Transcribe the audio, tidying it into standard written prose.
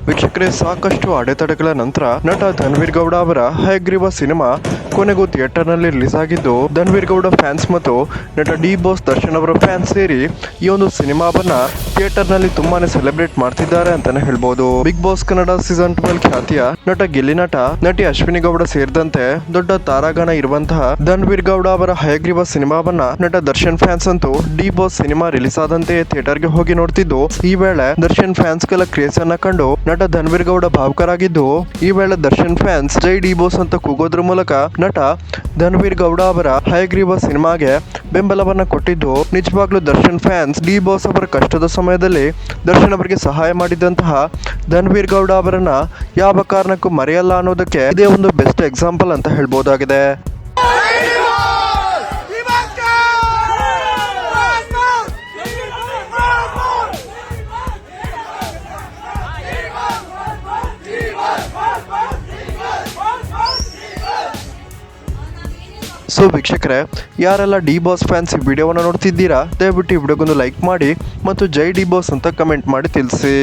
ವೀಕ್ಷಕರೇ, ಸಾಕಷ್ಟು ಅಡೆತಡೆಗಳ ನಂತರ ನಟ ಧನ್ವೀರ್ ಗೌಡ ಅವರ ಹಯಗ್ರೀವ ಸಿನಿಮಾ ಕೊನೆಗೂ ಥಿಯೇಟರ್ನಲ್ಲಿ ರಿಲೀಸ್ ಆಗಿದ್ದು, ಧನ್ವೀರ್ ಗೌಡ ಫ್ಯಾನ್ಸ್ ಮತ್ತು ನಟ ಡಿ ಬಾಸ್ ದರ್ಶನ್ ಅವರ ಫ್ಯಾನ್ಸ್ ಸೇರಿ ಈ ಒಂದು ಸಿನಿಮಾವನ್ನ ಥಿಯೇಟರ್ನಲ್ಲಿ ತುಂಬಾನೇ ಸೆಲೆಬ್ರೇಟ್ ಮಾಡ್ತಿದ್ದಾರೆ ಅಂತಾನೆ ಹೇಳ್ಬೋದು. ಬಿಗ್ ಬಾಸ್ ಕನ್ನಡ ಸೀಸನ್ 12 ಖ್ಯಾತಿಯ ನಟ ಗಿಲ್ಲಿ ನಟ, ನಟಿ ಅಶ್ವಿನಿ ಗೌಡ ಸೇರಿದಂತೆ ದೊಡ್ಡ ತಾರಾಗಣ ಇರುವಂತಹ ಧನ್ವೀರ್ ಗೌಡ ಅವರ ಹಯಗ್ರೀವ ಸಿನಿಮಾವನ್ನ ನಟ ದರ್ಶನ್ ಫ್ಯಾನ್ಸ್ ಅಂತೂ ಡಿ ಬಾಸ್ ಸಿನಿಮಾ ರಿಲೀಸ್ ಆದಂತೆ ಥಿಯೇಟರ್ಗೆ ಹೋಗಿ ನೋಡ್ತಿದ್ದು, ಈ ವೇಳೆ ದರ್ಶನ್ ಫ್ಯಾನ್ಸ್ ಗಳ ಕ್ರೇಜ್ ಅನ್ನ ಕಂಡು ನಟ ಧನ್ವೀರ್ ಗೌಡ ಭಾವುಕರಾಗಿದ್ದು, ಈ ವೇಳೆ ದರ್ಶನ್ ಫ್ಯಾನ್ಸ್ ಜೈ ಡಿ ಬಾಸ್ ಅಂತ ಕೂಗೋದ್ರ ಮೂಲಕ ನಟ ಧನ್ವೀರ್ ಗೌಡ ಅವರ ಹಯಗ್ರೀವ ಸಿನಿಮಾಗೆ ಬೆಂಬಲವನ್ನ ಕೊಟ್ಟಿದ್ದು, ನಿಜವಾಗ್ಲೂ ದರ್ಶನ್ ಫ್ಯಾನ್ಸ್ ಡಿ ಬಾಸ್ ಅವರ ಕಷ್ಟದ ಸಮಯದಲ್ಲಿ ದರ್ಶನ್ ಅವರಿಗೆ ಸಹಾಯ ಮಾಡಿದಂತಹ ಧನ್ವೀರ್ ಗೌಡ ಅವರನ್ನ ಯಾವ ಕಾರಣಕ್ಕೂ ಮರೆಯಲ್ಲ ಅನ್ನೋದಕ್ಕೆ ಇದೇ ಒಂದು ಬೆಸ್ಟ್ ಎಕ್ಸಾಂಪಲ್ ಅಂತ ಹೇಳ್ಬೋದಾಗಿದೆ. ಸೊ ವೀಕ್ಷಕರೇ, ಯಾರೆಲ್ಲ ಡಿ ಬಾಸ್ ಫ್ಯಾನ್ಸ್ ಈ ವಿಡಿಯೋವನ್ನು ನೋಡ್ತಿದ್ದೀರಾ, ದಯವಿಟ್ಟು ಈ ವಿಡಿಯೋಗೊಂದು ಲೈಕ್ ಮಾಡಿ ಮತ್ತು ಜೈ ಡಿ ಬಾಸ್ ಅಂತ ಕಮೆಂಟ್ ಮಾಡಿ ತಿಳಿಸಿ.